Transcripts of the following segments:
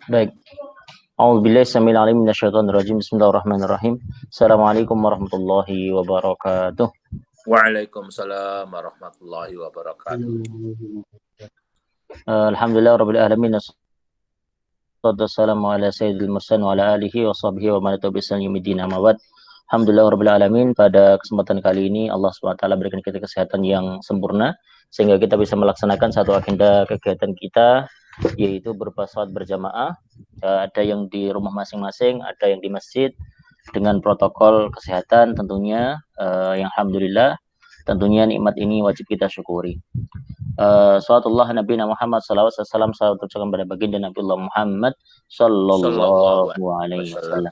Baik. A'udzubillahi samil alim minasyaitonir rajim. Bismillahirrahmanirrahim. Assalamualaikum warahmatullahi wabarakatuh. Waalaikumsalam warahmatullahi wabarakatuh. Alhamdulillah rabbil alamin. Wassalamu ala sayyidil mursalin wa ala alihi wa sahbihi wa man tabi'ahum yaumiddin amma ba'd. Alhamdulillah rabbil alamin, pada kesempatan kali ini Allah Subhanahu wa taala berikan kita kesehatan yang sempurna sehingga kita bisa melaksanakan satu agenda kegiatan kita, yaitu berupa salat berjamaah. Ada yang di rumah masing-masing, ada yang di masjid, dengan protokol kesehatan tentunya, yang alhamdulillah tentunya nikmat ini wajib kita syukuri. Salawatullah Nabi Muhammad sallallahu alaihi wasallam, salam tercurahkan pada baginda Nabi Allah Muhammad sallallahu alaihi wasallam,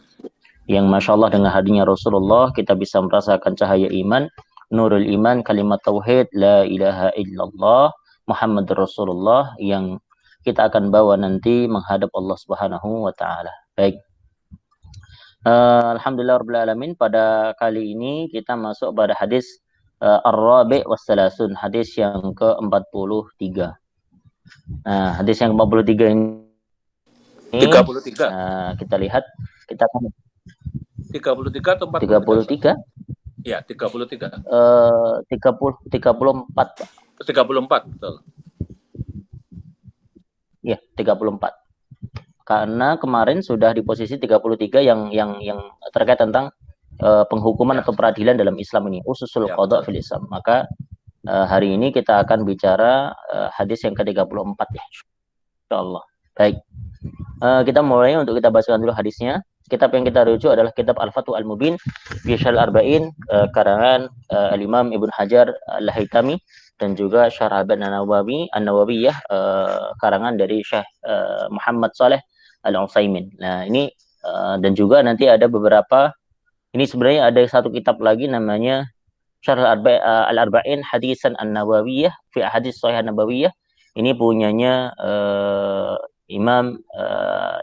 yang masya Allah dengan hadirnya Rasulullah kita bisa merasakan cahaya iman, nurul iman, kalimat tauhid la ilaha illallah Muhammad Rasulullah, yang kita akan bawa nanti menghadap Allah Subhanahu wa taala. Baik. Alhamdulillah rabbil alamin, pada kali ini kita masuk pada hadis Ar-Rabi' wassalasun, hadis yang ke-43. Nah, hadis yang ke-43 ini 33. Kita lihat, kita akan 33 atau 33? Ya, 33. 34, Pak. 34, betul. Ya, 34. Karena kemarin sudah di posisi 33 yang terkait tentang penghukuman atau peradilan dalam Islam ini, ususul qada fil Islam. Maka hari ini kita akan bicara hadis yang ke-34 ya, insyaallah. Baik. Kita mulai, untuk kita bacakan dulu hadisnya. Kitab yang kita rujuk adalah kitab Al-Fathu Al-Mubin fi Syarh Al-Arba'in, karangan Al-Imam Ibnu Hajar Al-Haytami, dan juga Syarh An-Nawawiyah, karangan dari Syekh Muhammad Saleh Al-Utsaimin. Nah, ini dan juga nanti ada beberapa, ini sebenarnya ada satu kitab lagi namanya Syarh Al-Arba'in Hadisan An-Nawawiyah fi Hadis Sahih An-Nabawiyah. Ini punyanya Imam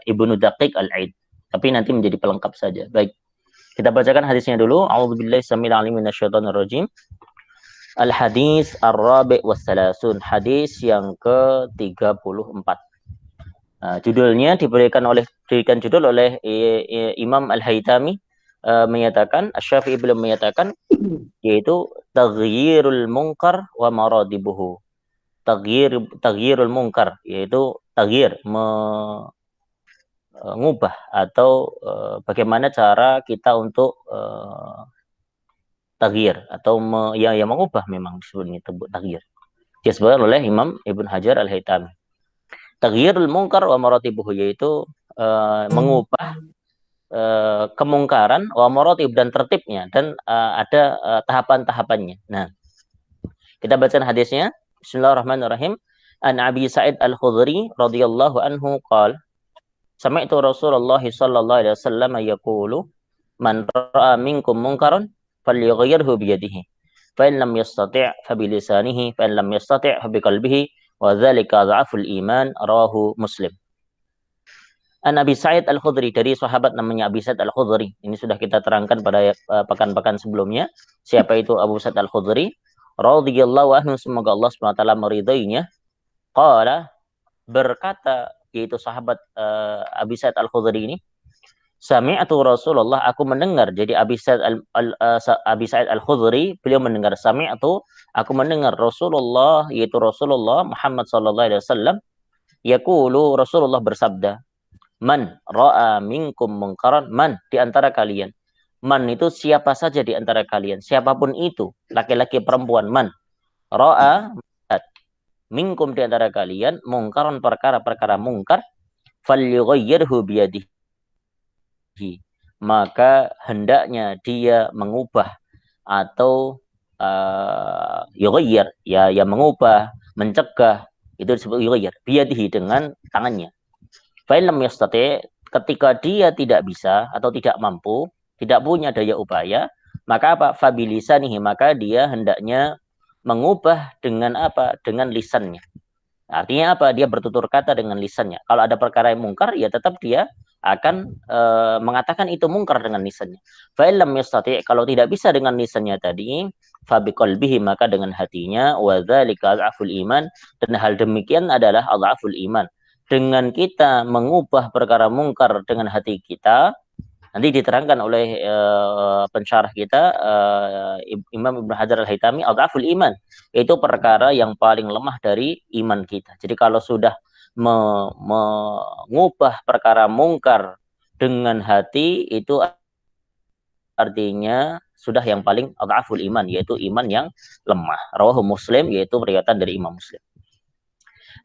Ibnu Daqiq Al-Aid, tapi nanti menjadi pelengkap saja. Baik, kita bacakan hadisnya dulu. A'udzubillahi samil alim minasyaitonir rajim. Al-hadis Ar-Rabi' wassalasun, hadis yang ke-34. Judulnya diberikan judul oleh Imam Al-Haytami, menyatakan, Asy-Syafi'i belum menyatakan, yaitu taghyirul munkar wa maradibuhu. Taghyirul munkar, yaitu taghyir, mengubah atau bagaimana cara kita untuk taghyir atau mengubah, memang disebutnya taghyir. Disebutkan oleh Imam Ibnu Hajar Al-Haytami. Taghyirul munkar wa maratibuhu, yaitu mengubah kemungkaran, wa maratib, dan tertibnya, dan ada tahapan-tahapannya. Nah, kita baca hadisnya. Bismillahirrahmanirrahim. An Abi Sa'id Al-Khudri radhiyallahu anhu qala, sami'tu Rasulullah sallallahu alaihi wasallam yaqulu, man ra'a minkum munkaran falyughayyirhu bi yadihi, fa in lam yastati' fa bi lisanihi, fa in lam yastati' fa bi qalbihi, wa dzalika dha'ful iman, rawahu Muslim. An Abi Sa'id Al-Khudri, dari sahabat namanya Abi Sa'id Al-Khudri. Ini sudah kita terangkan pada pekan-pekan sebelumnya. Siapa itu Abu Sa'id Al-Khudri? Radhiyallahu anhu, semoga Allah SWT meridainya. Qala, berkata, yaitu sahabat Abi Sa'id Al-Khudri ini, sami'tu Rasulullah, aku mendengar. Jadi Abi Sa'id Al-Khudri, beliau mendengar. Sami'tu, aku mendengar Rasulullah, yaitu Rasulullah Muhammad sallallahu alaihi wasallam, yaqulu, Rasulullah bersabda, man ra'a minkum munkaran, man, di antara kalian. Man itu siapa saja di antara kalian, siapapun itu, laki-laki perempuan. Man ra'a, minkum, di antara kalian, mungkaran, perkara-perkara mungkar, falyughayyirhu biyadihi, maka hendaknya dia mengubah atau yughayyir, ya mengubah, mencegah, itu disebut yughayyir, biyadihi, dengan tangannya. Fa in lam yastati', ketika dia tidak bisa atau tidak mampu, tidak punya daya upaya, maka apa? Fabilisanihi, maka dia hendaknya mengubah dengan apa? Dengan lisannya. Artinya apa? Dia bertutur kata dengan lisannya. Kalau ada perkara yang mungkar, ya tetap dia akan mengatakan itu mungkar dengan lisannya. Fa in lam yastati', kalau tidak bisa dengan lisannya tadi, fa biqalbihi, maka dengan hatinya. Wa dzalika adhaful iman, dan hal demikian adalah adhaful iman. dengan kita mengubah perkara mungkar dengan hati kita. Nanti diterangkan oleh pensyarah kita Imam Ibnu Hajar Al-Haytami, adhaful iman, itu perkara yang paling lemah dari iman kita. Jadi kalau sudah mengubah perkara mungkar dengan hati, itu artinya sudah yang paling adhaful iman, yaitu iman yang lemah. Rawahu Muslim, yaitu riwayat dari Imam Muslim.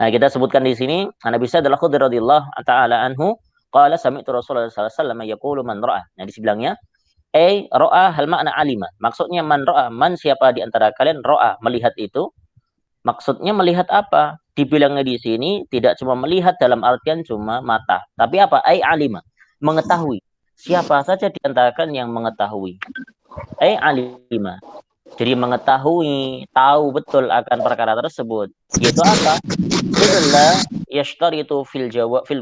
Nah, kita sebutkan di sini, Nabi Sa'id al-Khudri radhiyallahu ta'ala anhu qala sami'tu Rasulullah sallallahu alaihi wasallam yaqulu man ra'a. Nah, di sebelahnya ra'a hal makna alima. Maksudnya man ra'a, man siapa di antara kalian ra'a, melihat itu. Maksudnya melihat apa? Dibilangnya di sini tidak cuma melihat dalam artian cuma mata, tapi apa? Alima, mengetahui. Siapa saja di antara kalian yang mengetahui. Alima. Jadi mengetahui, tahu betul akan perkara tersebut. Yaitu apa? Itulah yashtaritu fil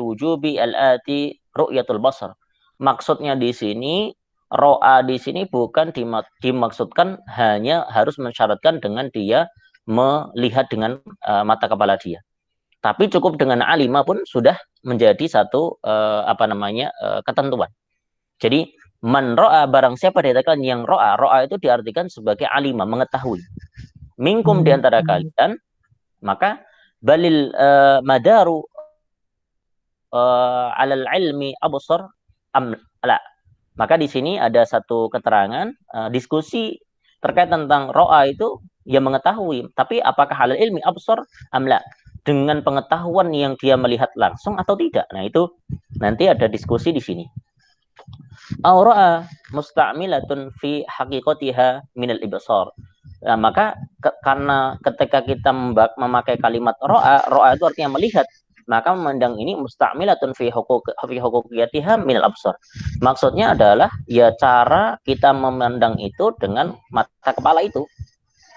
wujubi al-ati ru'yatul basar. Maksudnya di sini ro'a di sini bukan dimaksudkan hanya harus mensyaratkan dengan dia melihat dengan mata kepala dia. Tapi cukup dengan alima pun sudah menjadi satu ketentuan. Jadi man ro'a, barang siapa dikatakan yang ro'a itu diartikan sebagai alima, mengetahui. Minkum di antara kalian, maka balil madaru alal ilmi absar am la. Maka di sini ada satu keterangan diskusi terkait tentang ro'a itu yang mengetahui, tapi apakah halal ilmi absar am la, dengan pengetahuan yang dia melihat langsung atau tidak. Nah, itu nanti ada diskusi di sini. Aura'a musta'milatun fi haqiqatiha minal ibsar. Nah, maka karena ketika kita memakai kalimat ro'a itu artinya melihat, maka memandang ini musta'milatun fi huquqiyatiha minal absar. Maksudnya adalah ya cara kita memandang itu dengan mata kepala itu.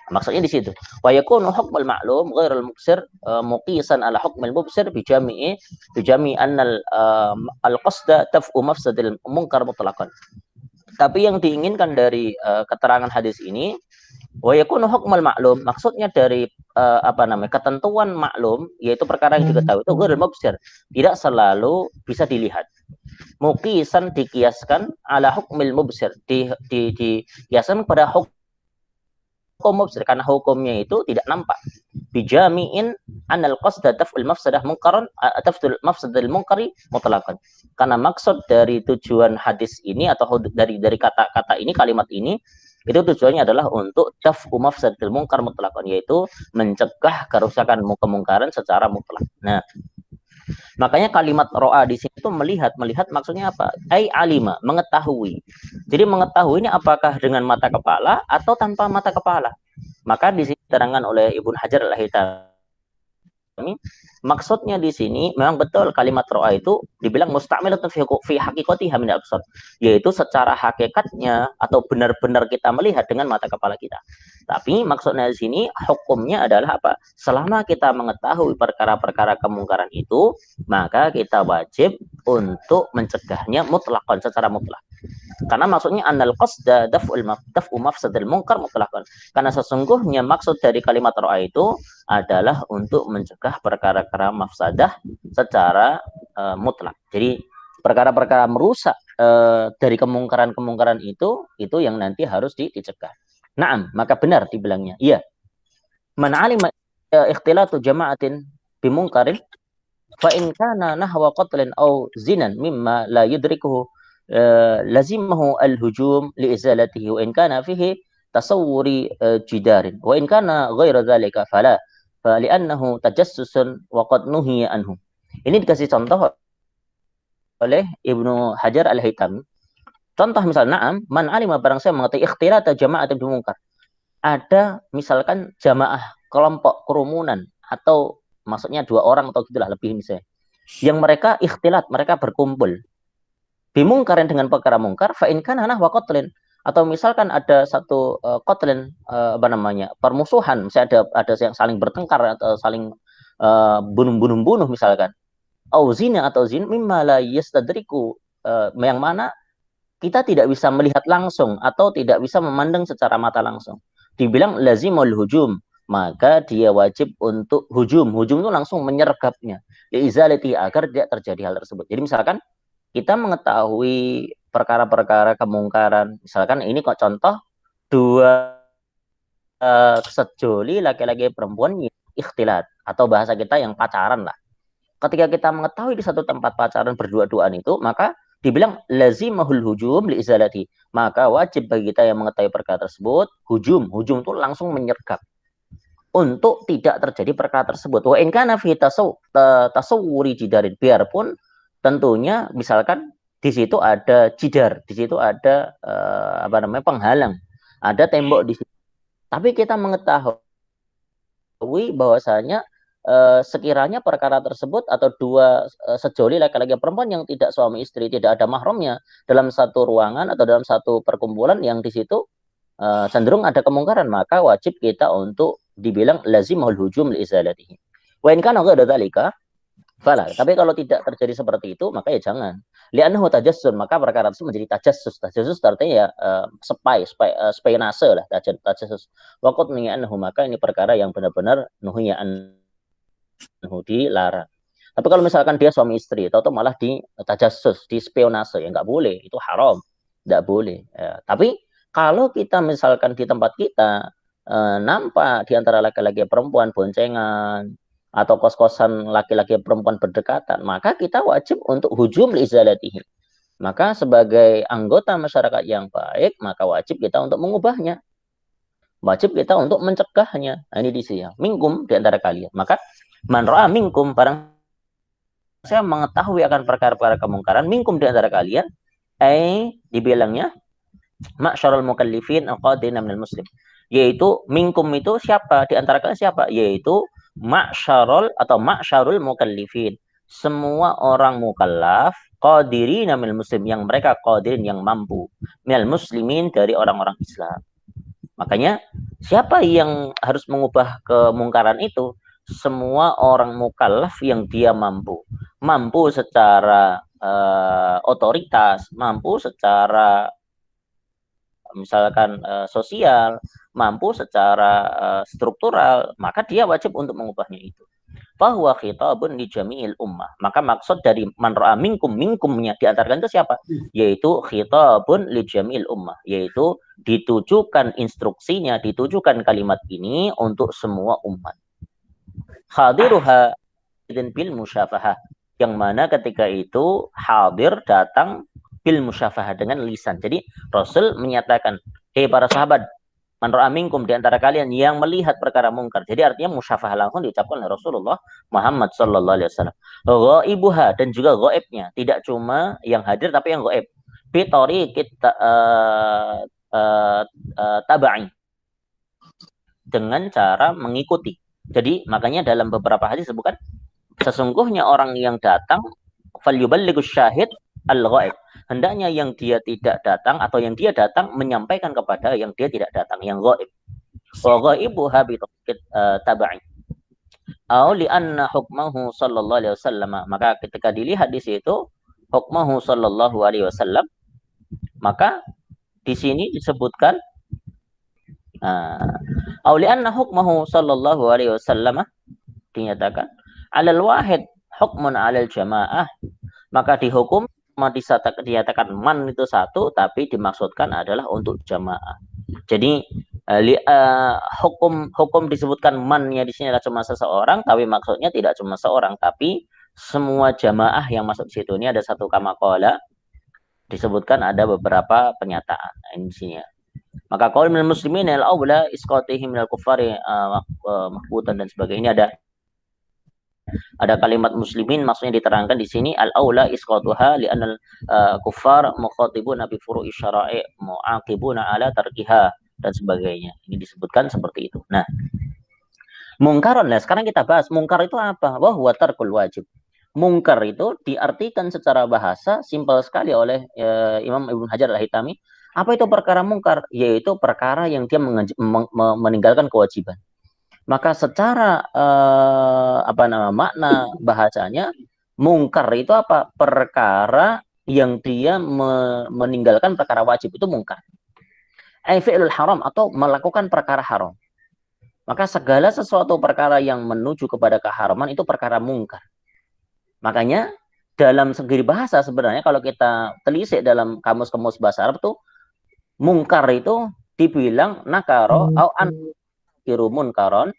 Maksudnya di situ. Wa yakunu hukmul ma'lum ghairul muqsir muqisan ala hukmil mubsir bijami'i annal al-qasda taf'u mafsadil munkar mutlaqan. Tapi yang diinginkan dari keterangan hadis ini, wa yakunu hukmul ma'lum, maksudnya dari ketentuan maklum, yaitu perkara yang diketahui itu ghairul mubsir, tidak selalu bisa dilihat. Muqisan dikiaskan ala hukmil mubsir, dikiaskan pada hukum mubsir, karena hukumnya itu tidak nampak. Bijami'in anal qasda taf'ul mafsadah munkaran taf'ul mafsadil munkari mutlaqan. Karena maksud dari tujuan hadis ini atau dari kata-kata ini, kalimat ini, itu tujuannya adalah untuk taf'u mafsadil munkar mutlaqan, yaitu mencegah kerusakan kemungkaran secara mutlak. Nah, makanya kalimat ro'a di sini itu melihat maksudnya apa? Alima, mengetahui. Jadi mengetahui ini apakah dengan mata kepala atau tanpa mata kepala. Maka di sini diterangkan oleh Ibnu Hajar Al-Haytami, maksudnya di sini memang betul kalimat ro'a itu dibilang musta'milatun fi haqiqatiha min absar, yaitu secara hakikatnya atau benar-benar kita melihat dengan mata kepala kita. Tapi maksudnya di sini hukumnya adalah apa? Selama kita mengetahui perkara-perkara kemungkaran itu, maka kita wajib untuk mencegahnya mutlaqan, secara mutlak. Karena maksudnya annal qasda daf'u mafsadil munkar mutlaqan. Karena sesungguhnya maksud dari kalimat ro'a itu adalah untuk mencegah perkara-perkara mafsadah secara mutlak. Jadi perkara-perkara merusak dari kemungkaran-kemungkaran itu yang nanti harus dicegah. Naam, maka benar dibilangnya. Iya. Man 'alima ikhtilatu jama'atin bimunkarin fa in kana nahwa qatlin aw zinan mimma la yudrikuhu lazimahu al-hujum liizalatihi wa in kana fihi tasawwuri jidarin wa in kana ghaira dzalika fala li'annahu tajassusun wa qad nuhiya anhu. Ini dikasih contoh oleh Ibnu Hajar Al-Haytami. Contoh misalnya, na'am, man alima, barang saya mengetahui ikhtilata jama'atin bimungkar. Ada misalkan jamaah, kelompok, kerumunan, atau maksudnya 2 orang atau gitulah lebih misalnya, yang mereka ikhtilat, mereka berkumpul bimungkarin dengan perkara mungkar, fa in kana nahwa qatlin, atau misalkan ada satu qatlin permusuhan, misalnya ada yang saling bertengkar atau saling bunuh misalkan, au zina atau zin mimma la yastadriku, yang mana kita tidak bisa melihat langsung atau tidak bisa memandang secara mata langsung. Dibilang lazimul hujum, maka dia wajib untuk hujum. Hujum itu langsung menyergapnya. Liizalati, agar tidak terjadi hal tersebut. Jadi misalkan kita mengetahui perkara-perkara kemungkaran. Misalkan ini kok contoh dua sejoli laki-laki perempuan yang ikhtilat atau bahasa kita yang pacaran lah. Ketika kita mengetahui di satu tempat pacaran berdua-duaan itu, maka dibilang lazimahul hujum liizalati. Maka wajib bagi kita yang mengetahui perkara tersebut, hujum. Hujum itu langsung menyergap untuk tidak terjadi perkara tersebut. Wa in kana fi tasawwuri jidarin, biarpun tentunya misalkan di situ ada jidar, di situ ada penghalang, ada tembok di situ. Tapi kita mengetahui bahwasanya sekiranya perkara tersebut atau dua sejoli laki-laki perempuan yang tidak suami istri, tidak ada mahramnya dalam satu ruangan atau dalam satu perkumpulan yang di situ cenderung ada kemungkaran, maka wajib kita untuk dibilang lazimul hujum li izalatihi. Wa in kana ghada dzalika fala. Tapi kalau tidak terjadi seperti itu, maka ya jangan. Li'annahu tajassus, maka perkara itu menjadi tajassus. Tajassus artinya ya spionase lah, tajassus. Wa qad ni'annahu, maka ini perkara yang benar-benar nuhiya anhu, dilarang. Tapi kalau misalkan dia suami istri, atau malah di tajassus, di spionase, ya nggak boleh, itu haram, nggak boleh. Ya. Tapi kalau kita misalkan di tempat kita nampak di antara laki-laki perempuan boncengan atau kos-kosan laki-laki perempuan berdekatan, maka kita wajib untuk hujum liizalatihi. Maka sebagai anggota masyarakat yang baik, maka wajib kita untuk mengubahnya. Wajib kita untuk mencegahnya. Nah, ini di sini ya. Minkum di antara kalian. Maka man ra'a minkum, barang saya mengetahui akan perkara-perkara kemungkaran, minkum di antara kalian, dibilangnya ma'syarul mukallifin aqadina minal muslim, yaitu minkum itu siapa, di antara kalian siapa, yaitu ma'syarul mukallifin, semua orang mukallaf, qadirina minal muslim, yang mereka qadirin, yang mampu, minal muslimin, dari orang-orang Islam. Makanya siapa yang harus mengubah kemungkaran itu? Semua orang mukallaf yang dia mampu secara otoritas, mampu secara misalkan sosial, mampu secara struktural, maka dia wajib untuk mengubahnya itu. Bahwa khitabun li jami'il ummah. Maka maksud dari man ra'a minkum, minkumnya di antara kalian itu siapa? Yaitu khitabun li jami'il ummah, yaitu ditujukan instruksinya, ditujukan kalimat ini untuk semua umat. Hadiruha idzin bil musyafahah, yang mana ketika itu hadir, datang bil musyafahah, dengan lisan. Jadi Rasul menyatakan, hei para sahabat, man ra'a minkum, di antara kalian yang melihat perkara mungkar. Jadi artinya musyafahah langsung diucapkan oleh Rasulullah Muhammad sallallahu alaihi wasallam. Ghaibuha, dan juga gaibnya, tidak cuma yang hadir tapi yang gaib. Bi tariqit tabai, dengan cara mengikuti. Jadi makanya dalam beberapa hadis disebutkan, sesungguhnya orang yang datang, falyuballighu syahid al-ghaib, hendaknya yang dia tidak datang atau yang dia datang menyampaikan kepada yang dia tidak datang, yang ghaib. Wa ghaibuha bi tabai au li anna hukmahu sallallahu alaihi wasallam, maka ketika dilihat di situ hukmahu sallallahu alaihi wasallam, maka di sini disebutkan au li anna hukmahu sallallahu alaihi wasallam, dinyatakan alal wahid hukmun alal jamaah, maka dihukum dinyatakan man itu satu, tapi dimaksudkan adalah untuk jamaah. Jadi hukum disebutkan mannya di sini adalah cuma seseorang, tapi maksudnya tidak cuma seorang, tapi semua jamaah yang masuk di situ. Ini ada satu kamakola, disebutkan ada beberapa pernyataan. Nah, ini di sini ya. Maka qaul minal muslimin al-aula isqatihim minal kuffari mahbutan dan sebagainya. Ini ada kalimat muslimin, maksudnya diterangkan di sini al-aula isqatuha li anal kuffar mukhatibuna bi furu'i syara'i mu'aqibuna ala tarkiha dan sebagainya. Ini disebutkan seperti itu. Nah, mungkaron. Nah, sekarang kita bahas mungkar itu apa? Wa huwa tarkul wajib. Mungkar itu diartikan secara bahasa simpel sekali oleh Imam Ibnu Hajar Al-Haytami. Apa itu perkara mungkar? Yaitu perkara yang dia meninggalkan kewajiban. Maka secara makna bahasanya, mungkar itu apa? Perkara yang dia meninggalkan perkara wajib, itu mungkar. Fi'lul haram, atau melakukan perkara haram. Maka segala sesuatu perkara yang menuju kepada keharaman itu perkara mungkar. Makanya dalam segi bahasa sebenarnya kalau kita telisik dalam kamus-kamus bahasa Arab tuh mungkar itu dibilang nakaro au ankiru munkaron.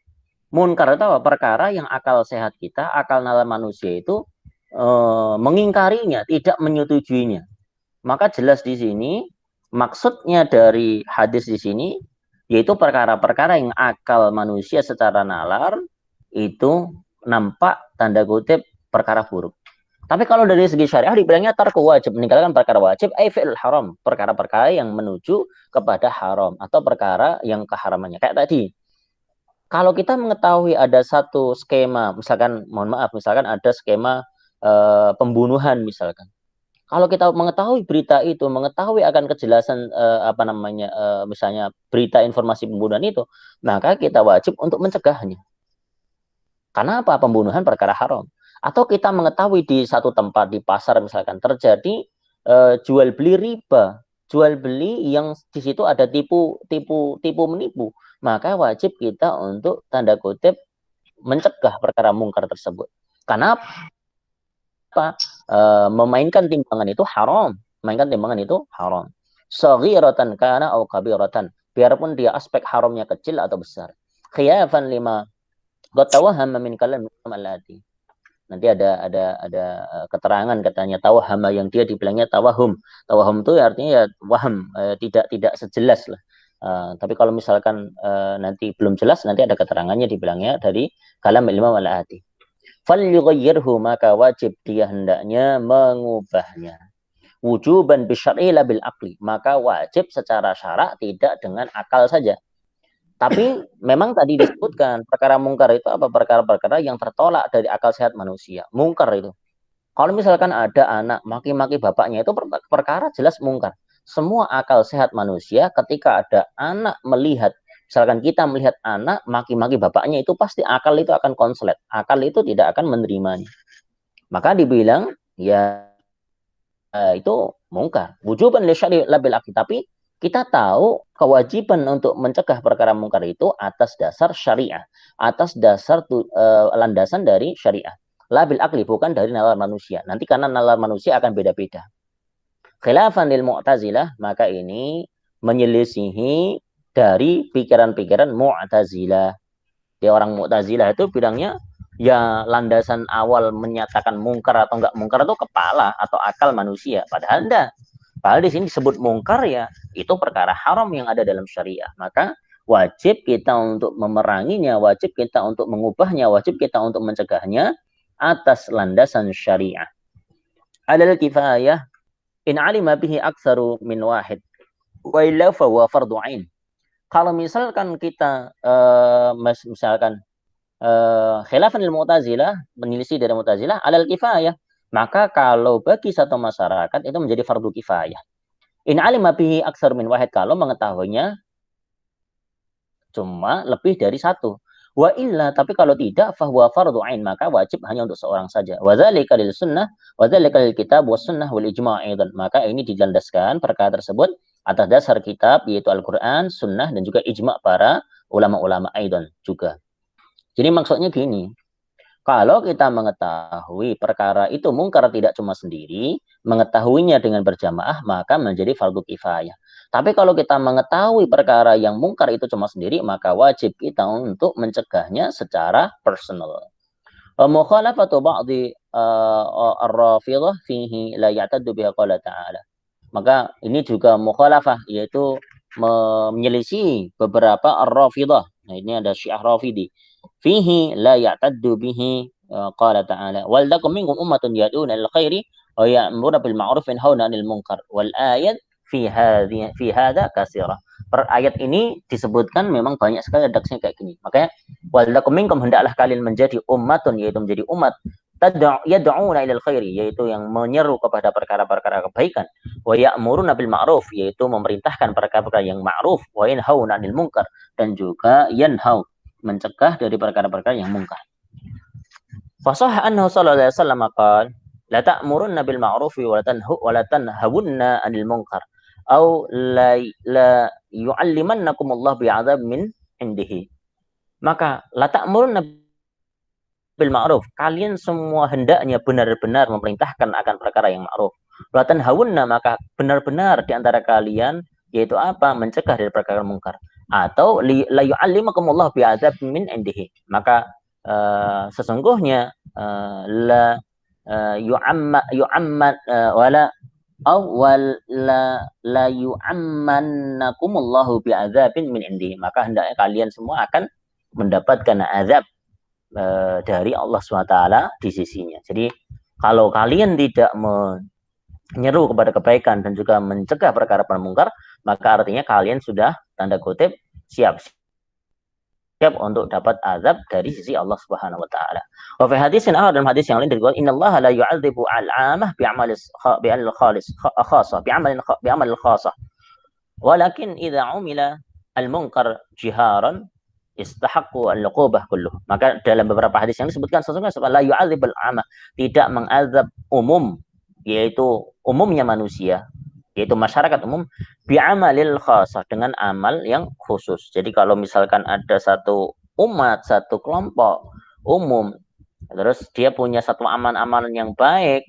Munkar itu apa? Perkara yang akal sehat kita, akal nalar manusia itu mengingkarinya, tidak menyetujuinya. Maka jelas di sini maksudnya dari hadis di sini yaitu perkara-perkara yang akal manusia secara nalar itu nampak tanda kutip perkara buruk. Tapi kalau dari segi syariah dibilangnya tarku wajib, meninggalkan perkara wajib, fi'il haram, perkara-perkara yang menuju kepada haram atau perkara yang keharamannya. Kayak tadi, kalau kita mengetahui ada satu skema, misalkan, mohon maaf, misalkan ada skema pembunuhan misalkan. Kalau kita mengetahui berita itu, mengetahui akan kejelasan misalnya berita informasi pembunuhan itu, maka kita wajib untuk mencegahnya. Karena apa? Pembunuhan perkara haram. Atau kita mengetahui di satu tempat di pasar misalkan terjadi jual beli riba, jual beli yang di situ ada tipu menipu, maka wajib kita untuk tanda kutip mencegah perkara mungkar tersebut. Karena apa? Memainkan timbangan itu haram. Memainkan timbangan itu haram. Saghiratan kana au kabiratan. Biarpun dia aspek haramnya kecil atau besar. Khilafan lima qatawahama min kalam allati. Nanti ada keterangan katanya tawahama yang dia dibilangnya tawahum. Tawahum itu artinya ya waham, tidak sejelas lah. Tapi kalau misalkan nanti belum jelas, nanti ada keterangannya dibilangnya dari kalam Imam Al-Ati. Falyughayyirhu, maka wajib dia hendaknya mengubahnya. Wujuban bisyar'i la bil aqli, maka wajib secara syarak tidak dengan akal saja. Tapi memang tadi disebutkan perkara mungkar itu apa? Perkara-perkara yang tertolak dari akal sehat manusia. Mungkar itu. Kalau misalkan ada anak maki-maki bapaknya itu perkara jelas mungkar. Semua akal sehat manusia ketika ada anak melihat, misalkan kita melihat anak maki-maki bapaknya itu pasti akal itu akan konslet. Akal itu tidak akan menerimanya. Maka dibilang ya itu mungkar. Wujuban li syar'i labil akli. Tapi kita tahu kewajiban untuk mencegah perkara mungkar itu atas dasar syariah, atas dasar landasan dari syariah. Labil akli, bukan dari nalar manusia. Nanti karena nalar manusia akan beda-beda. Khilafan lil Mu'tazilah, maka ini menyelisihi dari pikiran-pikiran Mu'tazilah. Dia orang Mu'tazilah itu bilangnya ya landasan awal menyatakan mungkar atau enggak mungkar itu kepala atau akal manusia. Padahal enggak. Padahal di sini disebut mungkar ya itu perkara haram yang ada dalam syariah. Maka wajib kita untuk memeranginya, wajib kita untuk mengubahnya, wajib kita untuk mencegahnya atas landasan syariah. Alal kifayah in alima bihi aktsaru min wahid wa illa fa huwa fardhu ain. Kalau misalkan kita misalkan khilafan lil Mu'tazilah, menyelisih dari Mu'tazilah alal kifayah, maka kalau bagi satu masyarakat itu menjadi fardu kifayah. In alima bihi aksar min wahid, kalau mengetahuinya cuma lebih dari satu. Wa illa, tapi kalau tidak, fahuwa fardu ain, maka wajib hanya untuk seorang saja. Wa dzalika lil sunnah, wa dzalika lil kitab was sunnah wal ijma' aidan. Maka ini dilandaskan perkara tersebut atas dasar kitab yaitu Al-Qur'an, sunnah dan juga ijma' para ulama-ulama aidan juga. Jadi maksudnya gini, kalau kita mengetahui perkara itu mungkar tidak cuma sendiri, mengetahuinya dengan berjamaah, maka menjadi fardu kifayah. Tapi kalau kita mengetahui perkara yang mungkar itu cuma sendiri, maka wajib kita untuk mencegahnya secara personal. Mukhalafatu ba'di ar-rafidhah fihi la ya'taddu biha qala ta'ala. Maka ini juga mukhalafah, yaitu menyelisih beberapa ar-rafidhah. Nah, ini ada Syiah Rafidi. Fihi la ya'taddu bihi qala ta'ala wal takum minkum ummatun yad'una ilal khairi wa ya'muruna bil ma'ruf wa yanhauna 'anil munkar wal ayat fi hadza katsira. Per ayat ini disebutkan memang banyak sekali redaksinya kayak gini. Makanya wal takum minkum, hendaklah kalian menjadi ummatun, yaitu menjadi umat yad'una ilal khairi, yaitu yang menyeru kepada perkara-perkara kebaikan, wa ya'muruna bil ma'ruf, yaitu memerintahkan perkara-perkara yang ma'ruf, wa yanhauna 'anil munkar, dan juga yanhau, mencegah dari perkara-perkara yang mungkar. Fasah annahu sallallahu alaihi wasallam qala la ta'murunna bil ma'ruf wa la tanhawunna 'anil munkar aw la yu'allimannakum Allah bi'adzab min indihi. Maka la ta'muruna bil ma'ruf, kalian semua hendaknya benar-benar memerintahkan akan perkara yang ma'ruf. Wa tanhawunna, maka benar-benar di antara kalian yaitu apa? Mencegah dari perkara mungkar. Atau la yu'allimakumullah bi'adzab min indihi. Maka sesungguhnya la yu'amman wala awal la yu'ammannakumullahu bi'adzabin min indihi. Maka hendaknya kalian semua akan mendapatkan azab dari Allah SWT di sisinya. Jadi kalau kalian tidak menyeru kepada kebaikan dan juga mencegah perkara mungkar, maka artinya kalian sudah tanda kutip siap untuk dapat azab dari sisi Allah Subhanahu wa taala. Wa fi hadisin dalam hadis yang lain diriwayatkan innallaha la yu'adzibu al-'amah bi'amal khalis khasah bi'amal khasah. Walakin idza umila al-munkar jiharan istahaqqu al-uqubah kulluh. Maka dalam beberapa hadis yang disebutkan sesungguhnya la yu'adzibul 'amah, tidak mengazab umum, yaitu umumnya manusia, yaitu masyarakat umum, bi'amalil khasah, dengan amal yang khusus. Jadi kalau misalkan ada satu umat, satu kelompok umum, terus dia punya satu amalan yang baik,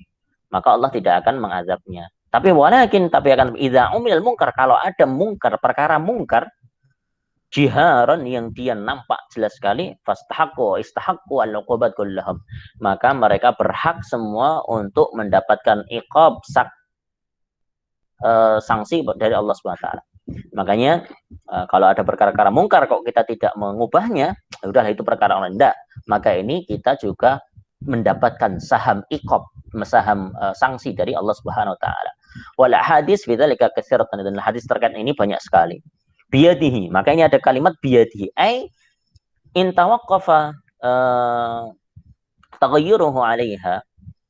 maka Allah tidak akan mengazabnya. Tapi akan idza umil mungkar, kalau ada mungkar, perkara mungkar jiharan yang dia nampak jelas sekali, istahaqqu al-uqubat kullahum, maka mereka berhak semua untuk mendapatkan iqab, sanksi dari Allah Subhanahu wa taala. Makanya kalau ada perkara-perkara mungkar kok kita tidak mengubahnya, udahlah itu perkara orang tidak, maka ini kita juga mendapatkan saham iqab, saham sanksi dari Allah Subhanahu wa taala. Wal hadis bidzalika katsiratan, dan hadis terkait ini banyak sekali. Biyadihi, maka ini ada kalimat biyadihi, ai in tawaqqafa taghayyuruhu 'alaiha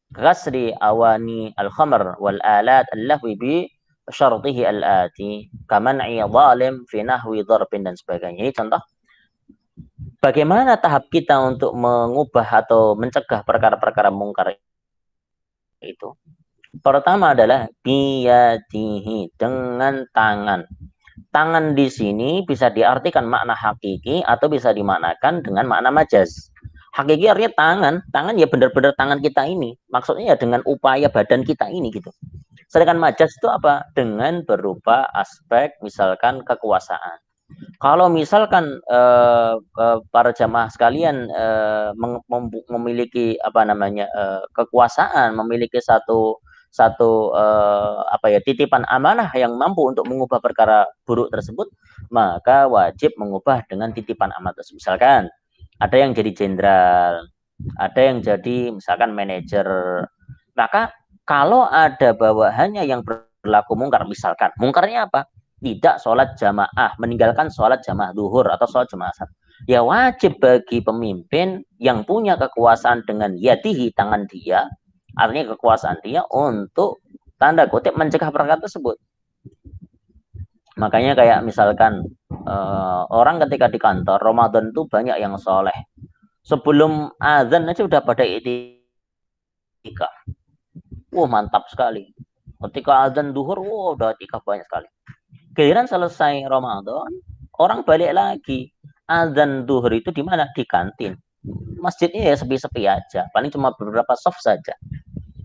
kasri awani al-khamr wal alat allahwi bi syartihi al-ati kaman'i zalim fi nahwi dharbin dan sebagainya. Ini contoh bagaimana tahap kita untuk mengubah atau mencegah perkara-perkara mungkar itu. Pertama adalah biyadihi, dengan tangan. Tangan di sini bisa diartikan makna hakiki atau bisa dimaknakan dengan makna majaz. Hakiki artinya tangan ya benar-benar tangan kita ini. Maksudnya ya dengan upaya badan kita ini gitu. Sedangkan majaz itu apa? Dengan berupa aspek misalkan kekuasaan. Kalau misalkan para jamaah sekalian memiliki apa namanya kekuasaan, memiliki satu titipan amanah yang mampu untuk mengubah perkara buruk tersebut, maka wajib mengubah dengan titipan amanah tersebut. Misalkan ada yang jadi jenderal, ada yang jadi misalkan manajer, maka kalau ada bawahannya yang berlaku mungkar, misalkan mungkarnya apa? Tidak sholat jamaah, meninggalkan sholat jamaah duhur atau sholat jamaah asar, ya wajib bagi pemimpin yang punya kekuasaan dengan yadihi, tangan dia, artinya kekuasaan dia, untuk tanda kutip mencegah perkara tersebut. Makanya kayak misalkan orang ketika di kantor Ramadan itu banyak yang soleh, sebelum azan aja udah pada itikaf. Wah mantap sekali. Ketika azan duhur, wah udah itikaf banyak sekali. Giliran selesai Ramadan, orang balik lagi. Azan duhur itu di mana? Di kantin. Masjidnya ya sepi-sepi aja, paling cuma beberapa soft saja.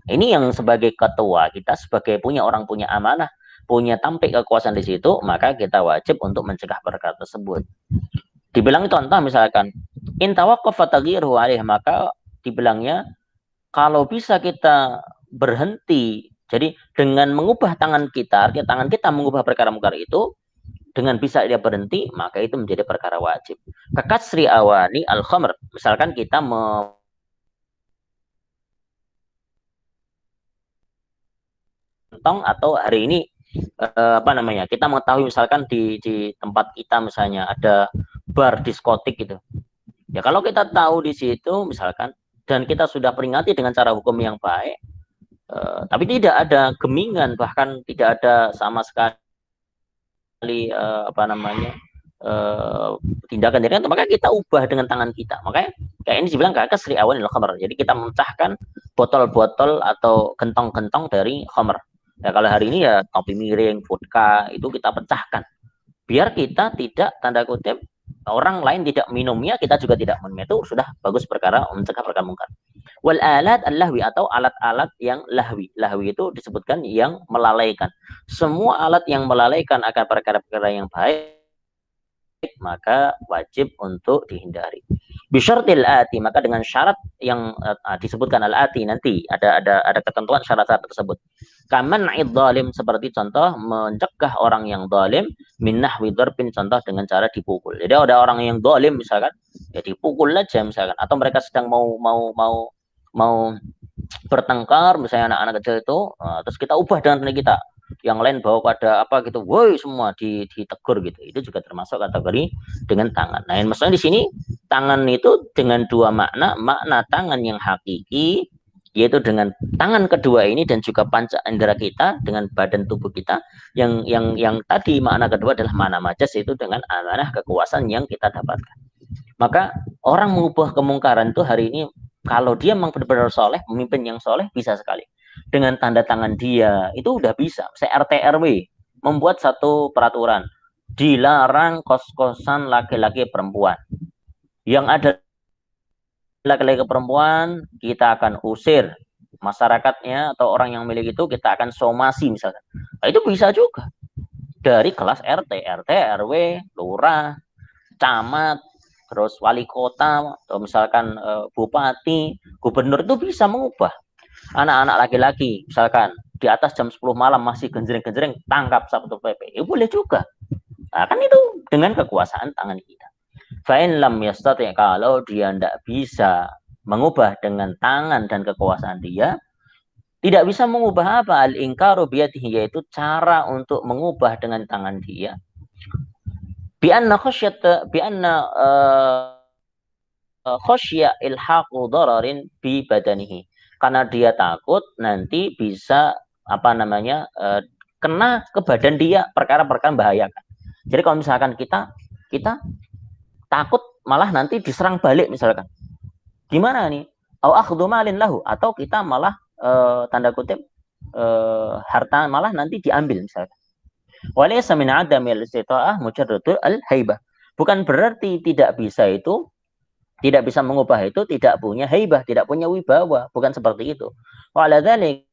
Ini yang sebagai ketua kita, sebagai orang punya amanah, punya tampik kekuasaan di situ, maka kita wajib untuk mencegah perkara tersebut. Dibilang contoh misalkan, in tawaqqafa taghyiruhu alaih, maka dibilangnya kalau bisa kita berhenti, jadi dengan mengubah tangan kita, artinya tangan kita mengubah perkara mungkar itu, dengan bisa dia berhenti, maka itu menjadi perkara wajib. Kekasri awani al-khamr, misalkan kita atau hari ini kita mengetahui misalkan di tempat kita misalnya ada bar diskotik gitu. Ya kalau kita tahu di situ misalkan, dan kita sudah peringati dengan cara hukum yang baik, tapi tidak ada gemingan, bahkan tidak ada sama sekali tindakan, maka kita ubah dengan tangan kita. Makanya kayak ini dibilang kayak kasri awanil khamr. Jadi kita memecahkan botol-botol atau gentong-gentong dari khamr. Ya kalau hari ini ya topi miring, vodka, itu kita pecahkan. Biar kita tidak tanda kutip orang lain tidak minumnya, kita juga tidak minumnya, itu sudah bagus perkara mencegah perkara mungkar. Wal alat al-lahwi, atau alat-alat yang lahwi. Lahwi itu disebutkan yang melalaikan. Semua alat yang melalaikan akan perkara-perkara yang baik, maka wajib untuk dihindari. Bisyartil ati, maka dengan syarat yang disebutkan al-ati nanti, ada ketentuan syarat-syarat tersebut. Kaman idzalim, seperti contoh mencegah orang yang zalim, min nahwi dzarbin, contoh dengan cara dipukul. Jadi ada orang yang zalim misalkan, ya dipukul aja misalkan, atau mereka sedang mau bertengkar misalnya anak-anak kecil itu, terus kita ubah dengan teknik kita, yang lain bawa pada apa gitu, woi semua ditegur gitu, itu juga termasuk kategori dengan tangan. Nah, maksudnya di sini tangan itu dengan dua makna, makna tangan yang hakiki yaitu dengan tangan kedua ini dan juga panca indera kita dengan badan tubuh kita, yang tadi makna kedua adalah makna majas, yaitu dengan amanah kekuasaan yang kita dapatkan. Maka orang mengubah kemungkaran itu hari ini, kalau dia memang benar-benar soleh, memimpin yang soleh, bisa sekali. Dengan tanda tangan dia, itu udah bisa. Saya RT RW membuat satu peraturan, dilarang kos-kosan laki-laki perempuan. Yang ada laki-laki perempuan, kita akan usir masyarakatnya atau orang yang milik itu, kita akan somasi misalkan. Nah, itu bisa juga. Dari kelas RT, RW, lurah, camat, terus wali kota, atau misalkan bupati, gubernur, itu bisa mengubah. Anak-anak laki-laki, misalkan di atas jam 10 malam masih genjreng-genjreng, tangkap Satpol PP. Ya boleh juga. Nah, kan itu dengan kekuasaan tangan kita. Fa'in lam yastati', kalau dia tidak bisa mengubah dengan tangan dan kekuasaan dia, tidak bisa mengubah apa? Al-ingkaru biyadihi, yaitu cara untuk mengubah dengan tangan dia. Bi'anna khasyat, bi'anna khosya ilhaqu dararin bi badanihi, karena dia takut nanti bisa kena ke badan dia perkara-perkara membahayakan. Jadi kalau misalkan kita takut malah nanti diserang balik misalkan, gimana nih? Au akhdhu malin lahu, atau kita malah tanda kutip harta malah nanti diambil misalkan. Walaysa min adamil istita'ah mujarradul al-haibah, bukan berarti tidak bisa itu, tidak bisa mengubah itu tidak punya haibah, tidak punya wibawa, bukan seperti itu. Wala dzalika,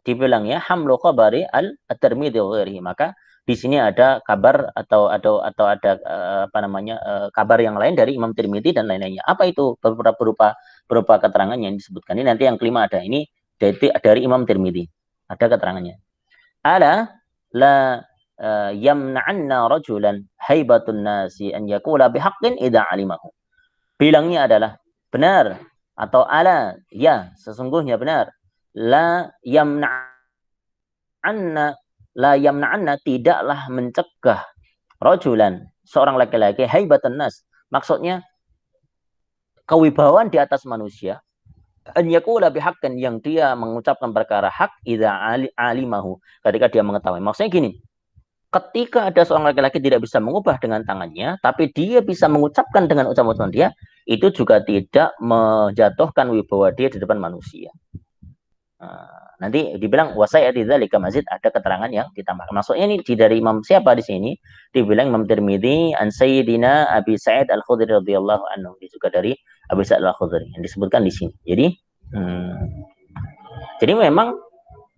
dibilang ya hamlu khabari al-Tirmidzi wa ghairihi, maka di sini ada kabar atau ada kabar yang lain dari Imam Tirmidzi dan lain-lainnya. Apa itu? Berupa keterangan yang disebutkan. Ini nanti yang kelima ada, ini dari Imam Tirmidzi. Ada keterangannya. Ala la yamna'anna rajulan haibatun nasi an yakula bihaqqin idza alimahu. Bilangnya adalah benar, atau ala, ya sesungguhnya benar, la yamna'anna tidaklah mencegah rajulan seorang laki-laki haibatun nas, maksudnya kewibawaan di atas manusia, an yakula bihaqqin, yang dia mengucapkan perkara hak, idza alimahu, ketika dia mengetahui. Maksudnya gini, ketika ada seorang laki-laki tidak bisa mengubah dengan tangannya, tapi dia bisa mengucapkan dengan ucapan dia, itu juga tidak menjatuhkan wibawa dia di depan manusia. Nanti dibilang wasayati dzalika mazid, ada keterangan yang ditambahkan. Maksudnya ini dari Imam siapa di sini? Dibilang Imam Tirmidzi an Sayyidina Abi Sa'id Al-Khudri radhiyallahu anhu, juga dari Abi Sa'id Al-Khudri yang disebutkan di sini. Jadi memang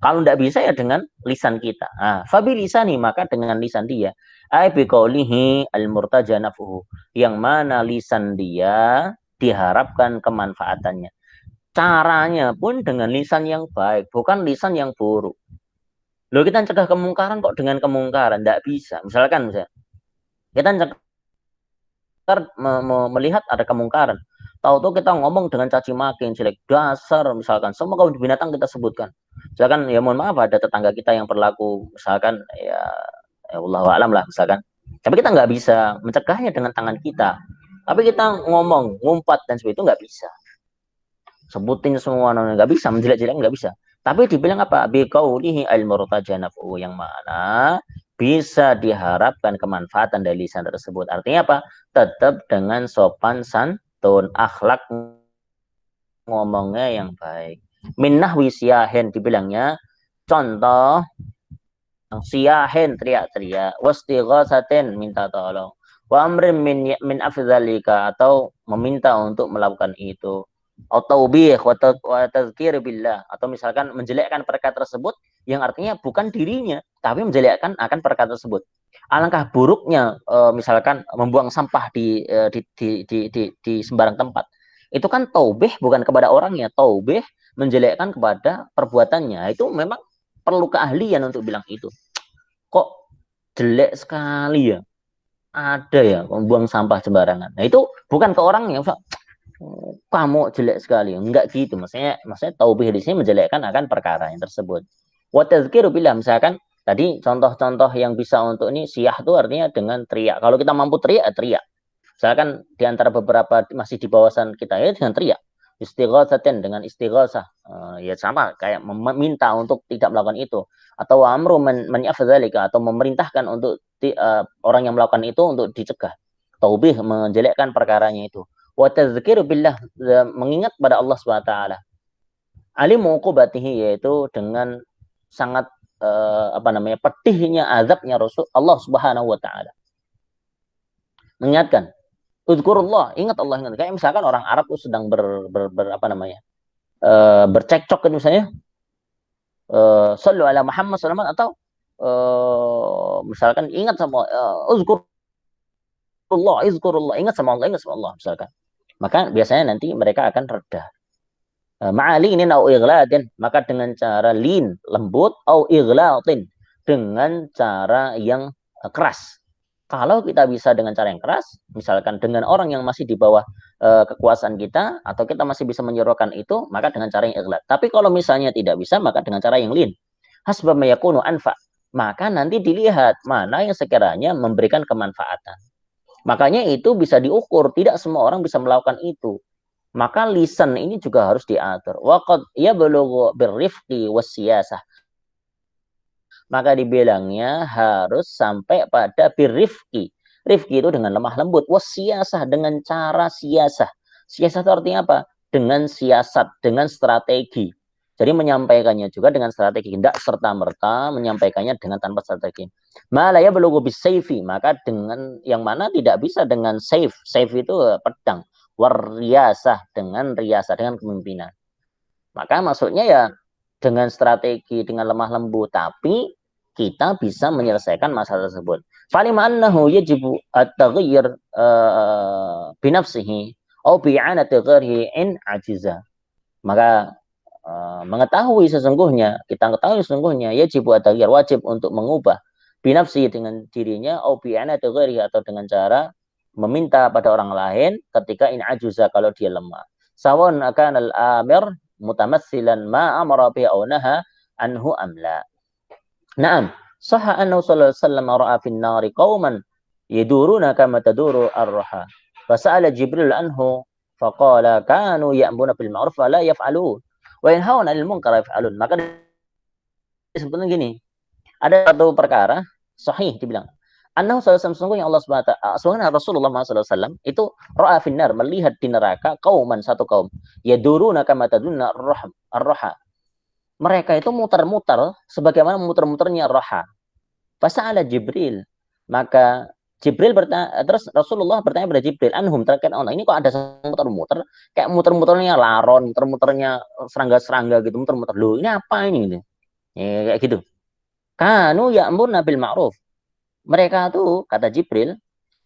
kalau tidak bisa ya dengan lisan kita. Fabi lisani, maka dengan lisan dia. Ai biqaulihi al-murtaja nafuhu, yang mana lisan dia diharapkan kemanfaatannya. Caranya pun dengan lisan yang baik, bukan lisan yang buruk. Loh, kita mencegah kemungkaran kok dengan kemungkaran? Tidak bisa. Misalkan kita melihat ada kemungkaran, tahu-tahu kita ngomong dengan caci maki yang jelek, dasar misalkan, semua kaum binatang kita sebutkan. Misalkan ya mohon maaf, ada tetangga kita yang berlaku misalkan ya wallahu a'lam lah misalkan, tapi kita nggak bisa mencegahnya dengan tangan kita, tapi kita ngomong ngumpat dan sebagainya, itu nggak bisa. Sebutin semua nggak bisa, menjelek-jelek nggak bisa. Tapi dibilang apa? Biqaulihi al-murtaja naf'u, yang mana bisa diharapkan kemanfaatan dari lisan tersebut. Artinya apa? Tetap dengan sopan santun, akhlak ngomongnya yang baik. Min nahwi siyahin, dibilangnya contoh siyahin teriak-teriak, wastighasatin minta tolong, Wa amrin min afdzalika, atau meminta untuk melakukan itu. Atau taubih wa tazkir billah, atau misalkan menjelekkan perkara tersebut yang artinya bukan dirinya tapi menjelekkan akan perkara tersebut. Alangkah buruknya misalkan membuang sampah di sembarang tempat. Itu kan taubih bukan kepada orangnya, taubih menjelekkan kepada perbuatannya. Itu memang perlu keahlian untuk bilang itu. Kok jelek sekali ya, ada ya membuang sampah sembarangan. Nah itu bukan ke orangnya, kamu jelek sekali, enggak gitu. Maksudnya taubih di sini menjelekkan akan perkara yang tersebut. Wa tadzkiru billah, misalkan tadi contoh-contoh yang bisa untuk ini, siyah itu artinya dengan teriak. Kalau kita mampu teriak, teriak. Misalkan di antara beberapa masih di bawasan kita ya dengan teriak. Istighatsatin, dengan istighasah. Ya sama kayak meminta untuk tidak melakukan itu, atau amru man yafdzalika, atau memerintahkan untuk orang yang melakukan itu untuk dicegah. Taubih menjelekkan perkaranya itu. Wa tadzkiru billah, mengingat pada Allah Subhanahu wa taala. Alimu uqubatihi, yaitu dengan sangat pedihnya azabnya Rasul Allah Subhanahu wa taala. Mengingatkan, uzkurullah, ingat Allah, ingat. Kayak misalkan orang Arab tuh sedang bercekcok kan misalnya, sallu ala Muhammad sallallahu, atau misalkan ingat sama uzkurullah, ingat sama Allah misalkan. Maka biasanya nanti mereka akan reda. Ma'alinin au ighlatin, maka dengan cara lin, lembut, au ighlatin, dengan cara yang keras. Kalau kita bisa dengan cara yang keras, misalkan dengan orang yang masih di bawah kekuasaan kita, atau kita masih bisa menyerukan itu, maka dengan cara yang ighlat. Tapi kalau misalnya tidak bisa, maka dengan cara yang lin. Hasba ma yakunu anfa. Maka nanti dilihat mana yang sekiranya memberikan kemanfaatan. Makanya itu bisa diukur, tidak semua orang bisa melakukan itu. Maka lisan ini juga harus diatur. Waqad yablughu birrifqi wassiyasah. Maka dibilangnya harus sampai pada birrifqi. Rifqi itu dengan lemah lembut, wassiyasah dengan cara siasah. Siasah itu artinya apa? Dengan siasat, dengan strategi. Jadi menyampaikannya juga dengan strategi, tidak serta-merta menyampaikannya dengan tanpa strategi. Malaya belum bisayfi, maka dengan yang mana tidak bisa dengan saif. Saif itu pedang. Warriasah, dengan riasah, dengan kepemimpinan. Maka maksudnya ya dengan strategi, dengan lemah lembut, tapi kita bisa menyelesaikan masalah tersebut. Falima annahu yajibu at-taghayyur binafsihi au bi'anati ghairihi in ajiza. Maka mengetahui sesungguhnya, kita ketahui sesungguhnya yajibu at-taghayyur, wajib untuk mengubah binafsihi, dengan dirinya, au bi'anati ghairihi, atau dengan cara meminta pada orang lain ketika in ajuza, kalau dia lemah. Sawan akan al-amir mutamassilan ma amara bihi aw naha anhu amla. Naam, sahha annahu sallallahu alaihi wasallam ra'a fin nari qauman yaduruna kama taduru ar-raha. Fasa'ala Jibril anhu faqala kanu ya'muruna bil ma'ruf wa la yaf'alun wa yanhauna 'anil munkar yaf'alun. Maka sebetulnya gini, ada satu perkara sahih dibilang, Annahu sallallahu sesungguhnya Allah Subhanahu wa ta'ala, sesungguhnya Rasulullah SAW itu ra'a finnar, melihat di neraka kauman, satu kaum, yaduruna kama tadunna ar-raha. Mereka itu muter-muter sebagaimana muter-muternya raha. Fasa'ala Jibril, maka Jibril bertanya, terus Rasulullah bertanya pada Jibril, anhum, terkait Allah, ini kok ada muter-muter, kayak muter-muternya laron, muter-muternya serangga-serangga gitu, muter-muter. Loh, ini apa ini gitu? Ya, kayak gitu. Kanu ya'muruna bil ma'ruf. Mereka tuh, kata Jibril,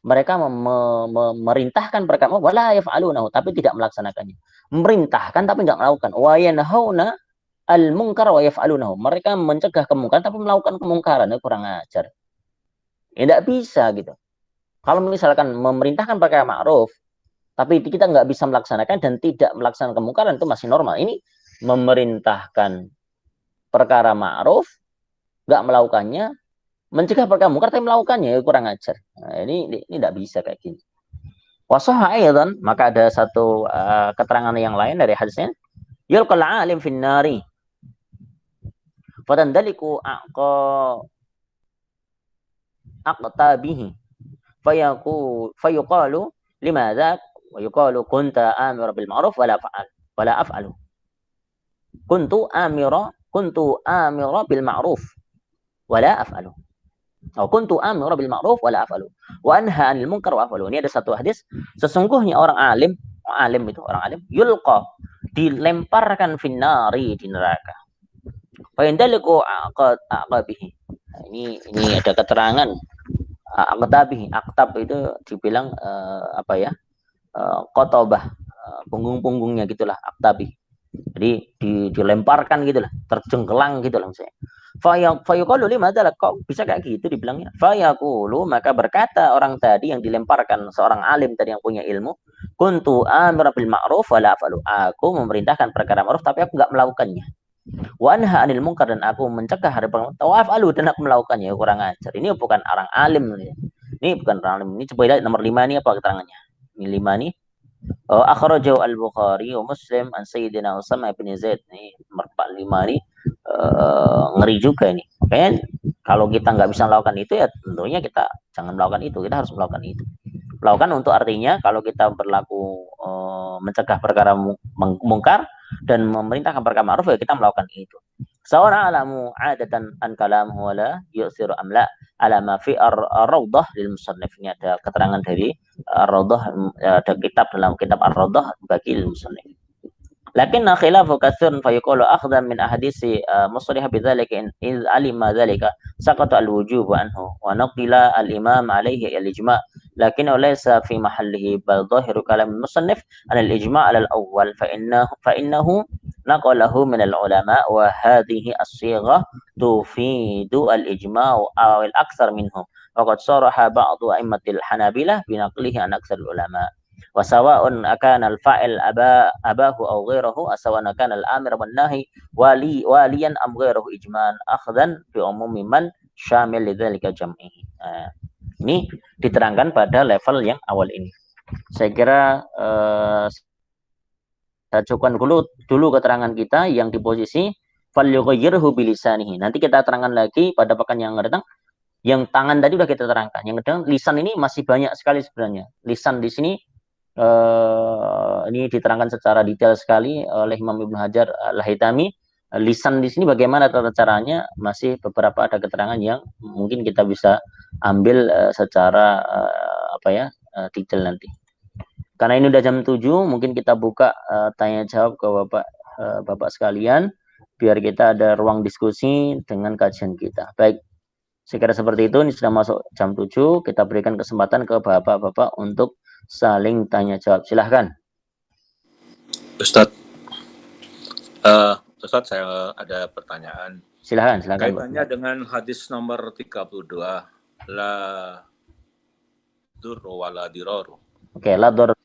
mereka memerintahkan perkara wala yaf'alunahu, tapi tidak melaksanakannya. Merintahkan tapi tidak melakukan. Wa yanhauna al munkar wa yaf'alunahu. Mereka mencegah kemungkaran tapi melakukan kemungkaran. Itu kurang ajar. Ya tidak bisa gitu. Kalau misalkan memerintahkan perkara ma'ruf tapi kita nggak bisa melaksanakan dan tidak melaksanakan kemungkaran, itu masih normal. Ini memerintahkan perkara ma'ruf, nggak melakukannya, mencegah perkara mungkar tapi melakukannya, ya kurang ajar. Nah, ini tidak bisa kayak gini. Wasahha aidan, maka ada satu keterangan yang lain dari hadisnya, yulqal alim fin nari fatandaliku aqtabihi fayuqalu limadza wa yuqalu kunta amira bil ma'ruf wala af'alu. Kuntu amira bil ma'ruf wala af'alu. Kuntu amiru bil ma'ruf wa la afalu wa anha 'anil munkar wa afalu. Ini ada satu hadis, sesungguhnya orang alim, itu orang alim, yulqa, dilemparkan finnari, di neraka. Fa indaliku aqabihi. Nah, ini ada keterangan aqtabihi. Aqtab itu dibilang apa ya? Qotobah, punggung-punggungnya gitulah, aqtabi. Jadi dilemparkan gitulah, terjengkelang gitulah misalnya. Fayaqulu limadza kok bisa kayak gitu dibilangnya. Fayaqulu, maka berkata orang tadi yang dilemparkan, seorang alim tadi yang punya ilmu, kuntu amir bil ma'ruf wa la afalu. Aku memerintahkan perkara ma'ruf tapi aku enggak melakukannya. Wa anha 'anil munkar, dan aku mencegah dari perkara wa afalu, dan aku melakukannya. Kurang ajar. Ini bukan orang alim. Ini bukan orang alim. Ini coba lihat nomor 5 ini apa keterangannya. Ini 5 nih. Akhrajahu al-Bukhari wa Muslim an Sayyidina Usama bin Zaid. Nih nomor 45 nih, ngeri juga ini. Makanya kalau kita nggak bisa melakukan itu, ya tentunya kita jangan melakukan itu. Kita harus melakukan itu. Melakukan untuk artinya kalau kita berlaku mencegah perkara mungkar dan memerintahkan perkara ma'ruf, ya kita melakukan itu. Sawana alamu adatan an kalamhu wala yusiru amla ala ma fi ar-rawdah lil musannif. Ini ada keterangan dari ar-rawdah, ada kitab dalam kitab ar-rawdah bagi lil musannif. Lakinna khilafu katsirun fa yuqalu akhdan min ahadisi musrih bidzalika in iz alima dzalika saqata al-wujub anhu wa naqila al-imam alayhi al-ijma' lakinnahu laysa fi mahallihi bal dhahiru kalam al-musannif an al-ijma' ala al-awwal fa innahu naqalahu min al-ulama wa hadhihi as-sighah tufidu al-ijma' aw al-akthar minhum wa qad saraha ba'du a'immatil hanabilah bi naqlihi an aktsar al-ulama. Wasawa'un akana al-fa'il abahu aw ghairahu, asawan akana al-amir wan nahi waliyan am ghairahu ijman akhdan bi umumi man syamil lidzalika jam'ihi. Ini diterangkan pada level yang awal ini. Saya kira saya cukupkan dulu keterangan kita yang di posisi falyughayyirhu bilisanihi. Nanti kita terangkan lagi pada pekan yang datang. Yang tangan tadi sudah kita terangkan. Yang kedua, lisan ini masih banyak sekali sebenarnya. Lisan di sini ini diterangkan secara detail sekali oleh Imam Ibnu Hajar Al-Haytami. Lisan di sini bagaimana tata caranya, masih beberapa ada keterangan yang mungkin kita bisa ambil secara detail nanti. Karena ini udah jam 7, mungkin kita buka tanya jawab ke Bapak sekalian biar kita ada ruang diskusi dengan kajian kita. Baik. Sekira seperti itu, ini sudah masuk jam 7, kita berikan kesempatan ke Bapak-bapak untuk saling tanya jawab. Silahkan. Ustadz, saya ada pertanyaan. Silahkan. Kaitannya dengan hadis nomor 32, la durru wala diraru. Oke, la durru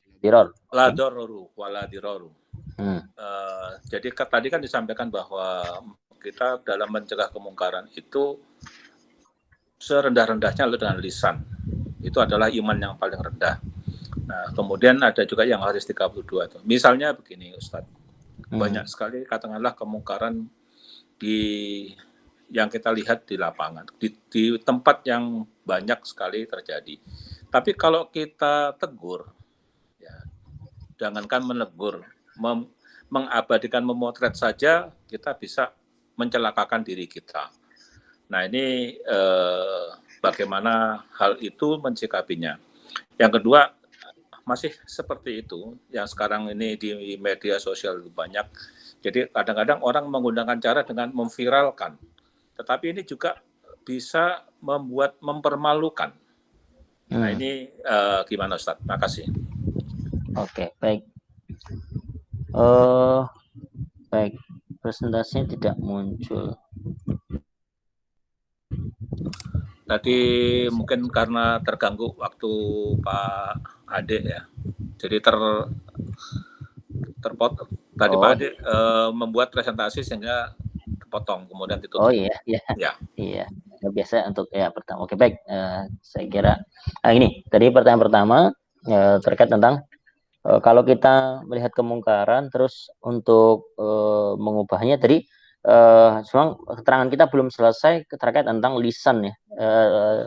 La durru wala diraru. Jadi tadi kan disampaikan bahwa kita dalam mencegah kemungkaran itu serendah-rendahnya dengan lisan. Itu adalah iman yang paling rendah. Nah, kemudian ada juga yang hadis 32 itu. Misalnya begini, Ustadz. Banyak sekali katakanlah kemungkaran yang kita lihat di lapangan, di tempat yang banyak sekali terjadi. Tapi kalau kita tegur, ya, jangankan menegur, mengabadikan, memotret saja, kita bisa mencelakakan diri kita. Nah, ini bagaimana hal itu mensikapinya. Yang kedua, masih seperti itu, yang sekarang ini di media sosial banyak. Jadi kadang-kadang orang menggunakan cara dengan memviralkan. Tetapi ini juga bisa mempermalukan. Nah, ini gimana Ustadz? Makasih. Oke, baik. Baik, presentasinya tidak muncul. Tadi mungkin karena terganggu waktu Pak Ade ya. Jadi terpotong. Tadi Pak Ade membuat presentasi sehingga terpotong, kemudian ditutup. Oh iya. Iya. Biasa untuk pertama. Oke, baik. Saya kira ini tadi pertanyaan pertama terkait tentang kalau kita melihat kemungkaran terus untuk mengubahnya tadi. Memang keterangan kita belum selesai terkait tentang lisan ya,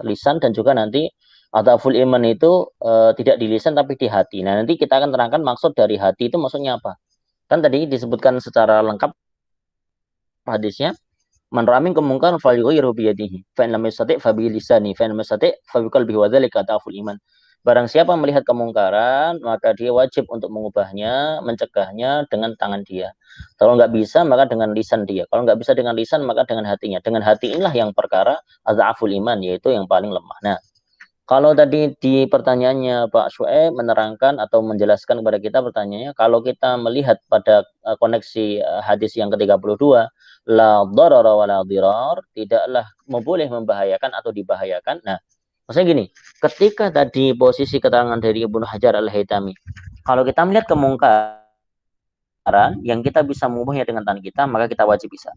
lisan dan juga nanti adaful iman itu tidak di lisan tapi di hati. Nah, nanti kita akan terangkan maksud dari hati itu maksudnya apa. Kan tadi disebutkan secara lengkap hadisnya, Man ra'a minkum munkaran falyughayyirhu bi yadihi, fa in lam yastati' fa bi lisanihi, fa in lam yastati' fa bi qalbihi wa dzalika adhaful iman. Barang siapa melihat kemungkaran, maka dia wajib untuk mengubahnya, mencegahnya dengan tangan dia. Kalau nggak bisa, maka dengan lisan dia. Kalau nggak bisa dengan lisan, maka dengan hatinya. Dengan hati inilah yang perkara adhaful iman, yaitu yang paling lemah. Nah, kalau tadi di pertanyaannya Pak Syuaib menerangkan atau menjelaskan kepada kita pertanyaannya, kalau kita melihat pada koneksi hadis yang ke-32, la dharara wa la dirar, tidaklah boleh membahayakan atau dibahayakan. Nah, maksudnya gini, ketika tadi posisi keterangan dari Ibnu Hajar Al-Haytami, kalau kita melihat kemungkaran yang kita bisa mengubahnya dengan tangan kita, maka kita wajib bisa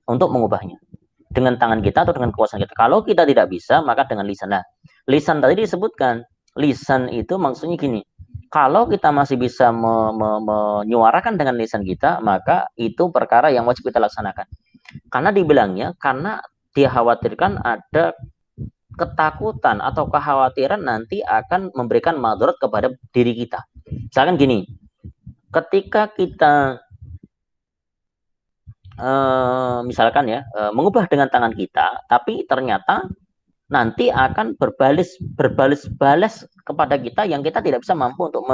untuk mengubahnya dengan tangan kita atau dengan kekuasaan kita. Kalau kita tidak bisa, maka dengan lisan. Nah, lisan tadi disebutkan, lisan itu maksudnya gini, kalau kita masih bisa menyuarakan dengan lisan kita, maka itu perkara yang wajib kita laksanakan. Karena dibilangnya, karena dia khawatirkan ada ketakutan atau kekhawatiran nanti akan memberikan madarat kepada diri kita. Misalkan gini, ketika kita misalkan ya mengubah dengan tangan kita, tapi ternyata nanti akan berbalas kepada kita yang kita tidak bisa mampu untuk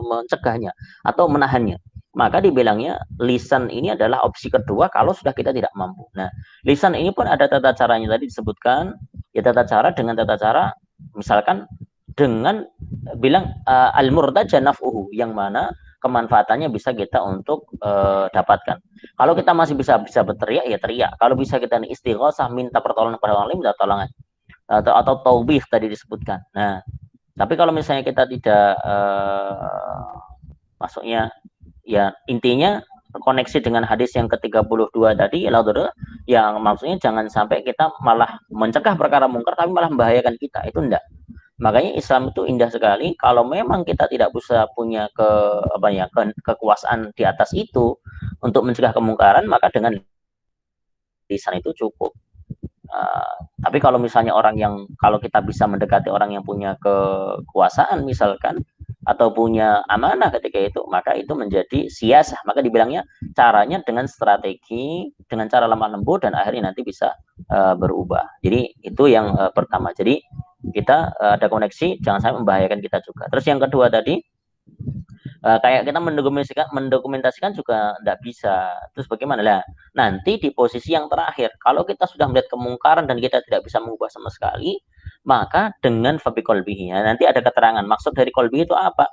mencegahnya atau menahannya. Maka dibilangnya lisan ini adalah opsi kedua kalau sudah kita tidak mampu. Nah, lisan ini pun ada tata caranya tadi disebutkan, ya tata cara dengan tata cara misalkan dengan bilang al-murtaja naf'uhu, yang mana kemanfaatannya bisa kita untuk dapatkan. Kalau kita masih bisa berteriak, ya teriak. Kalau bisa kita istighosah, minta pertolongan kepada orang lain, minta tolongan. Atau taubih tadi disebutkan. Nah, tapi kalau misalnya kita tidak masuknya, ya intinya koneksi dengan hadis yang ke-32 tadi, yang maksudnya jangan sampai kita malah mencegah perkara mungkar, tapi malah membahayakan kita. Itu enggak. Makanya Islam itu indah sekali. Kalau memang kita tidak bisa punya kekuasaan di atas itu untuk mencegah kemungkaran, maka dengan lisan itu cukup. Tapi kalau misalnya kalau kita bisa mendekati orang yang punya kekuasaan misalkan, atau punya amanah ketika itu, maka itu menjadi siasah. Maka dibilangnya caranya dengan strategi, dengan cara lemah lembut, dan akhirnya nanti bisa berubah. Jadi itu yang pertama. Jadi kita ada koneksi, jangan sampai membahayakan kita juga. Terus yang kedua tadi, kayak kita mendokumentasikan juga tidak bisa. Terus bagaimana lah? Nanti di posisi yang terakhir, kalau kita sudah melihat kemungkaran dan kita tidak bisa mengubah sama sekali, maka dengan fabi kolbihi. Nah, nanti ada keterangan. Maksud dari kolbihi itu apa?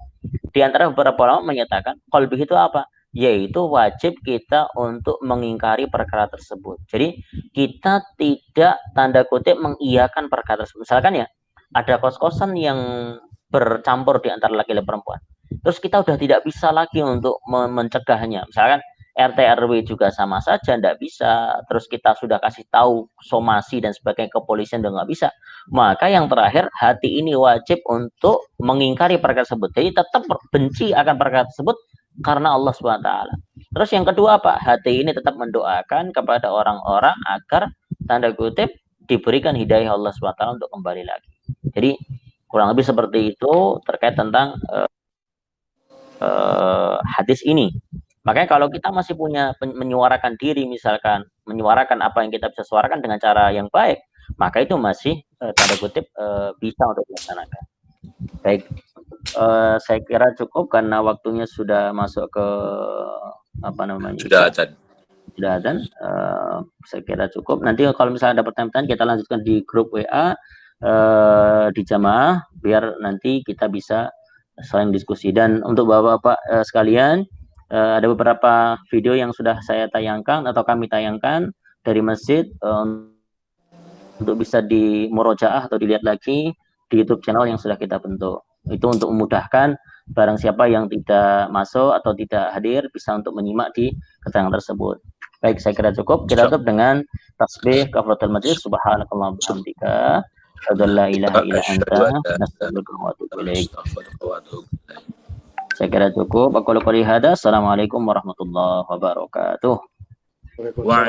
Di antara beberapa ulama menyatakan kolbihi itu apa? Yaitu wajib kita untuk mengingkari perkara tersebut. Jadi kita tidak tanda kutip mengiyakan perkara tersebut. Misalkan ya, ada kos-kosan yang bercampur di antara laki-laki dan perempuan. Terus kita udah tidak bisa lagi untuk mencegahnya. Misalkan RT RW juga sama saja, tidak bisa. Terus kita sudah kasih tahu somasi dan sebagainya, kepolisian udah nggak bisa. Maka yang terakhir, hati ini wajib untuk mengingkari perkara tersebut. Jadi tetap benci akan perkara tersebut karena Allah SWT. Terus yang kedua apa? Hati ini tetap mendoakan kepada orang-orang agar tanda kutip diberikan hidayah Allah SWT untuk kembali lagi. Jadi kurang lebih seperti itu terkait tentang hadis ini. Makanya kalau kita masih punya menyuarakan diri, misalkan menyuarakan apa yang kita bisa suarakan dengan cara yang baik, maka itu masih tanda kutip bisa untuk dilaksanakan. Baik, saya kira cukup karena waktunya sudah masuk ke apa namanya? Sudah adzan. Sudah adzan. Saya kira cukup. Nanti kalau misalnya ada pertanyaan kita lanjutkan di grup WA di jamaah, biar nanti kita bisa saling diskusi. Dan untuk bapak-bapak sekalian, ada beberapa video yang sudah saya tayangkan atau kami tayangkan dari masjid untuk bisa di murojaah atau dilihat lagi di YouTube channel yang sudah kita bentuk. Itu untuk memudahkan barang siapa yang tidak masuk atau tidak hadir bisa untuk menyimak di keterangan tersebut. Baik, saya kira cukup. Kita tutup dengan tasbih kafaratul majlis, subhanakallahumma bihamdika, asyhadu an la ilaha illa anta, nastaghfiruka wa atubu ilaik. Saya kira cukup. Aku qouli hada. Assalamualaikum warahmatullahi wabarakatuh.